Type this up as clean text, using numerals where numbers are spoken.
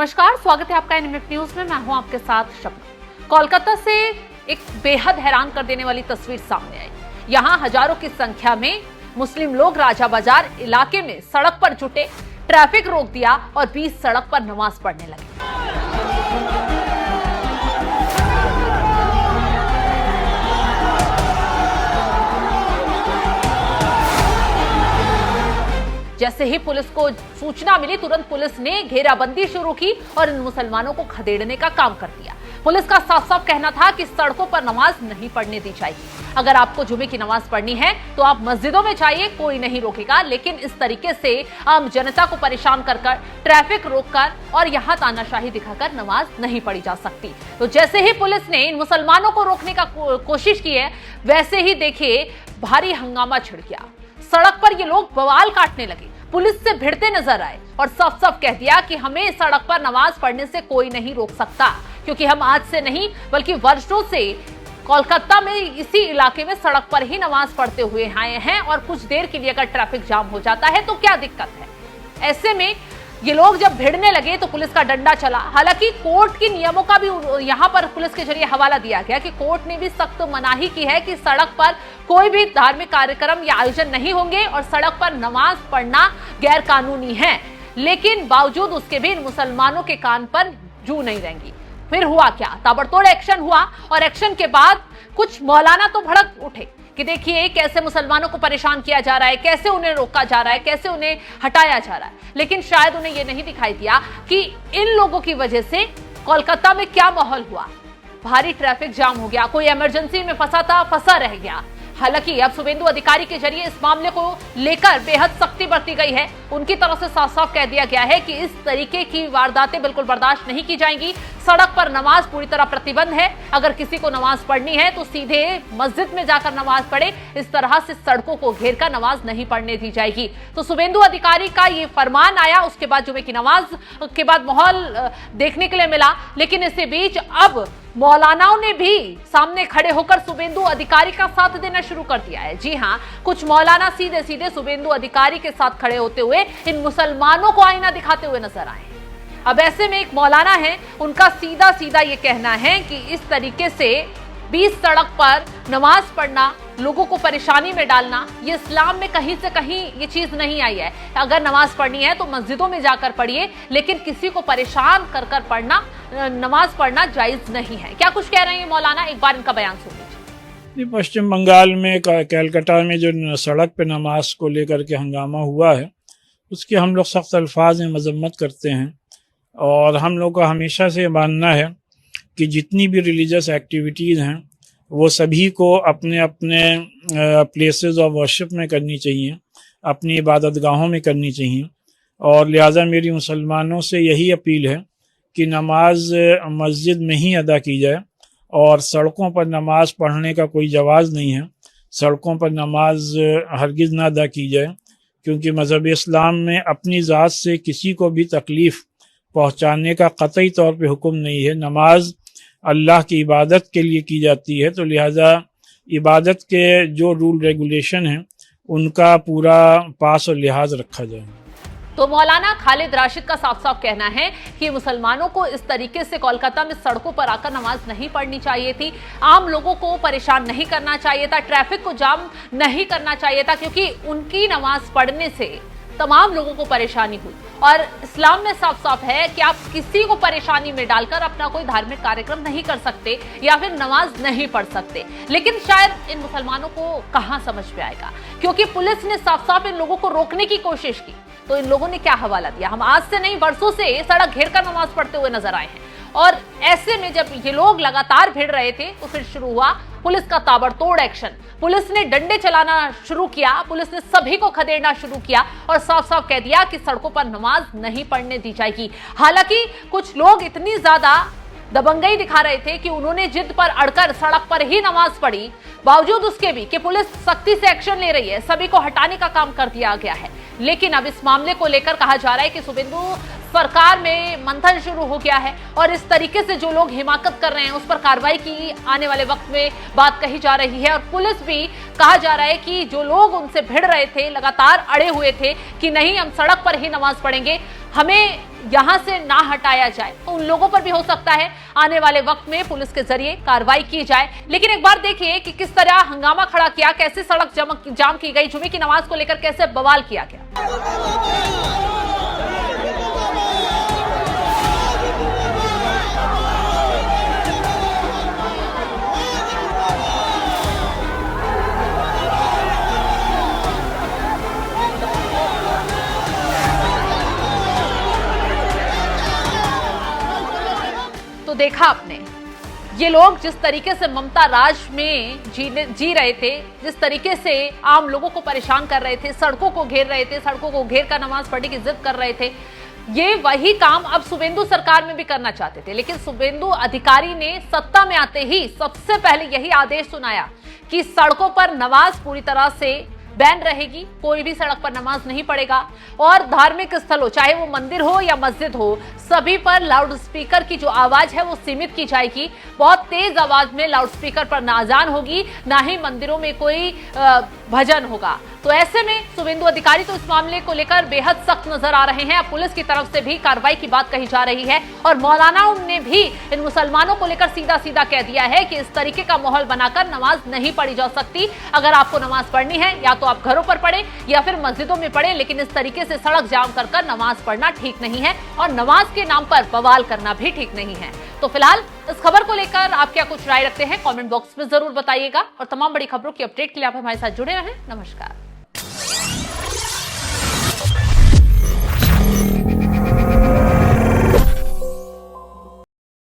नमस्कार, स्वागत है आपका एनएमएफ न्यूज में। मैं हूं आपके साथ शबनम। कोलकाता से एक बेहद हैरान कर देने वाली तस्वीर सामने आई। यहां हजारों की संख्या में मुस्लिम लोग राजा बाजार इलाके में सड़क पर जुटे, ट्रैफिक रोक दिया और बीच सड़क पर नमाज पढ़ने लगे। जैसे ही पुलिस को सूचना मिली, तुरंत पुलिस ने घेराबंदी शुरू की और इन मुसलमानों को खदेड़ने का काम कर दिया। पुलिस का साफ साफ कहना था कि सड़कों पर नमाज नहीं पढ़ने दी जाएगी। अगर आपको जुमे की नमाज पढ़नी है तो आप मस्जिदों में जाइए, कोई नहीं रोकेगा, लेकिन इस तरीके से आम जनता को परेशान कर ट्रैफिक रोककर और यहाँ तानाशाही दिखाकर नमाज नहीं पढ़ी जा सकती। तो जैसे ही पुलिस ने इन मुसलमानों को रोकने का कोशिश की है, वैसे ही देखिए भारी हंगामा छिड़ गया। सड़क पर ये लोग बवाल काटने लगे, पुलिस से भिड़ते नजर आए और साफ साफ कह दिया कि हमें सड़क पर नमाज पढ़ने से कोई नहीं रोक सकता, क्योंकि हम आज से नहीं बल्कि वर्षों से कोलकाता में इसी इलाके में सड़क पर ही नमाज पढ़ते हुए आए हैं और कुछ देर के लिए अगर ट्रैफिक जाम हो जाता है तो क्या दिक्कत है। ऐसे में ये लोग जब भिड़ने लगे तो पुलिस का डंडा चला। हालांकि कोर्ट के नियमों का भी यहां पर पुलिस के जरिए हवाला दिया गया कि कोर्ट ने भी सख्त मनाही की है कि सड़क पर कोई भी धार्मिक कार्यक्रम या आयोजन नहीं होंगे और सड़क पर नमाज पढ़ना गैर कानूनी है। लेकिन बावजूद उसके भी इन मुसलमानों के कान पर जू नहीं रहेंगी। फिर हुआ क्या, ताबड़तोड़ एक्शन हुआ और एक्शन के बाद कुछ मौलाना तो भड़क उठे कि देखिए कैसे मुसलमानों को परेशान किया जा रहा है, कैसे उन्हें रोका जा रहा है, कैसे उन्हें हटाया जा रहा है। लेकिन शायद उन्हें यह नहीं दिखाई दिया कि इन लोगों की वजह से कोलकाता में क्या माहौल हुआ। भारी ट्रैफिक जाम हो गया, कोई इमरजेंसी में फंसा था, फंसा रह गया। हालांकि अब शुभेंदु अधिकारी के जरिए इस मामले को लेकर बेहद सख्ती बरती गई है। उनकी तरफ से साफ साफ कह दिया गया है कि इस तरीके की वारदातें बिल्कुल बर्दाश्त नहीं की जाएंगी। सड़क पर नमाज पूरी तरह प्रतिबंध है। अगर किसी को नमाज पढ़नी है तो सीधे मस्जिद में जाकर नमाज पढ़े, इस तरह से सड़कों को घेर कर नमाज नहीं पढ़ने दी जाएगी। तो शुभेंदु अधिकारी का ये फरमान आया, उसके बाद जुमे की नमाज के बाद माहौल देखने के लिए मिला। लेकिन इसी बीच अब मौलानाओं ने भी सामने खड़े होकर शुभेंदु अधिकारी का साथ देना शुरू कर दिया है। जी हां, कुछ मौलाना सीधे सीधे शुभेंदु अधिकारी के साथ खड़े होते हुए इन मुसलमानों को आईना दिखाते हुए नजर आए। अब ऐसे में एक मौलाना है, उनका सीधा सीधा ये कहना है कि इस तरीके से बीच सड़क पर नमाज पढ़ना, लोगों को परेशानी में डालना, ये इस्लाम में कहीं से कहीं ये चीज नहीं आई है। अगर नमाज पढ़नी है तो मस्जिदों में जाकर पढ़िए, लेकिन किसी को परेशान कर कर पढ़ना, नमाज पढ़ना जायज नहीं है। क्या कुछ कह रहे हैं मौलाना, एक बार इनका बयान सुन लीजिए। पश्चिम बंगाल में कलकत्ता में जो सड़क पे नमाज को लेकर के हंगामा हुआ है, उसकी हम लोग सख्त अल्फाज में मजम्मत करते हैं। और हम लोग का हमेशा से मानना है कि जितनी भी रिलीजियस एक्टिविटीज़ हैं वो सभी को अपने अपने प्लेसेस ऑफ वर्शिप में करनी चाहिए, अपनी इबादतगाहों में करनी चाहिए। और लिहाजा मेरी मुसलमानों से यही अपील है कि नमाज मस्जिद में ही अदा की जाए और सड़कों पर नमाज पढ़ने का कोई जवाज़ नहीं है। सड़कों पर नमाज हरगिज़ ना अदा की जाए, क्योंकि मज़हब इस्लाम में अपनी ज़ात से किसी को भी तकलीफ़ पहुँचाने का कतई तौर पे हुक्म नहीं है। नमाज अल्लाह की इबादत के लिए की जाती है, तो लिहाजा इबादत के जो रूल रेगुलेशन हैं उनका पूरा पास और लिहाज रखा जाए। तो मौलाना खालिद राशिद का साफ साफ कहना है कि मुसलमानों को इस तरीके से कोलकाता में सड़कों पर आकर नमाज नहीं पढ़नी चाहिए थी, आम लोगों को परेशान नहीं करना चाहिए था, ट्रैफिक को जाम नहीं करना चाहिए था, क्योंकि उनकी नमाज पढ़ने से तमाम लोगों को परेशानी हुई। और इस्लाम में साफ साफ है कि आप किसी को परेशानी में डालकर अपना कोई धार्मिक कार्यक्रम नहीं कर सकते या फिर नमाज नहीं पढ़ सकते। लेकिन शायद इन मुसलमानों को कहां समझ में आएगा, क्योंकि पुलिस ने साफ साफ इन लोगों को रोकने की कोशिश की तो इन लोगों ने क्या हवाला दिया, हम आज से नहीं वर्षों से सड़क घेर कर नमाज पढ़ते हुए नजर आए हैं। और ऐसे में जब ये लोग लगातार भिड़ रहे थे तो फिर शुरू हुआ पुलिस का ताबड़तोड़ एक्शन। पुलिस ने डंडे चलाना शुरू किया, पुलिस ने सभी को खदेड़ना शुरू किया और साफ साफ कह दिया कि सड़कों पर नमाज नहीं पढ़ने दी जाएगी। हालांकि कुछ लोग इतनी ज्यादा दबंगई दिखा रहे थे कि उन्होंने जिद पर अड़कर सड़क पर ही नमाज पढ़ी, बावजूद उसके भी कि पुलिस सख्ती से एक्शन ले रही है, सभी को हटाने का काम कर दिया गया है। लेकिन अब इस मामले को लेकर कहा जा रहा है कि शुभेंदु सरकार में मंथन शुरू हो गया है और इस तरीके से जो लोग हिमाकत कर रहे हैं उस पर कार्रवाई की आने वाले वक्त में बात कही जा रही है। और पुलिस भी कहा जा रहा है कि जो लोग उनसे भिड़ रहे थे, लगातार अड़े हुए थे कि नहीं हम सड़क पर ही नमाज पढ़ेंगे, हमें यहां से ना हटाया जाए, तो उन लोगों पर भी हो सकता है आने वाले वक्त में पुलिस के जरिए कार्रवाई की जाए। लेकिन एक बार देखिए कि किस तरह हंगामा खड़ा किया, कैसे सड़क जाम की गई, जुमे की नमाज को लेकर कैसे बवाल किया गया। तो देखा आपने, ये लोग जिस तरीके से ममता राज में जी रहे थे, जिस तरीके से आम लोगों को परेशान कर रहे थे, सड़कों को घेर रहे थे, सड़कों को घेर कर नमाज पढ़ने की जिद कर रहे थे, ये वही काम अब शुभेंदु सरकार में भी करना चाहते थे। लेकिन शुभेंदु अधिकारी ने सत्ता में आते ही सबसे पहले यही आदेश सुनाया कि सड़कों पर नमाज पूरी तरह से बैन रहेगी, कोई भी सड़क पर नमाज नहीं पड़ेगा, और धार्मिक स्थल हो, चाहे वो मंदिर हो या मस्जिद हो, सभी पर लाउड स्पीकर की जो आवाज है वो सीमित की जाएगी। बहुत तेज आवाज में लाउड स्पीकर पर ना अजान होगी, ना ही मंदिरों में कोई भजन होगा। तो ऐसे में शुभेंदु अधिकारी तो इस मामले को लेकर बेहद सख्त नजर आ रहे हैं। अब पुलिस की तरफ से भी कार्रवाई की बात कही जा रही है, और मौलानाओं ने भी इन मुसलमानों को लेकर सीधा सीधा कह दिया है कि इस तरीके का माहौल बनाकर नमाज नहीं पढ़ी जा सकती। अगर आपको नमाज पढ़नी है या तो आप घरों पर पढ़े या फिर मस्जिदों में पढ़े, लेकिन इस तरीके से सड़क जाम कर नमाज पढ़ना ठीक नहीं है, और नमाज के नाम पर बवाल करना भी ठीक नहीं है। तो फिलहाल इस खबर को लेकर आप क्या कुछ राय रखते हैं, कमेंट बॉक्स में जरूर बताइएगा, और तमाम बड़ी खबरों की अपडेट के लिए आप हमारे साथ जुड़े रहें। नमस्कार।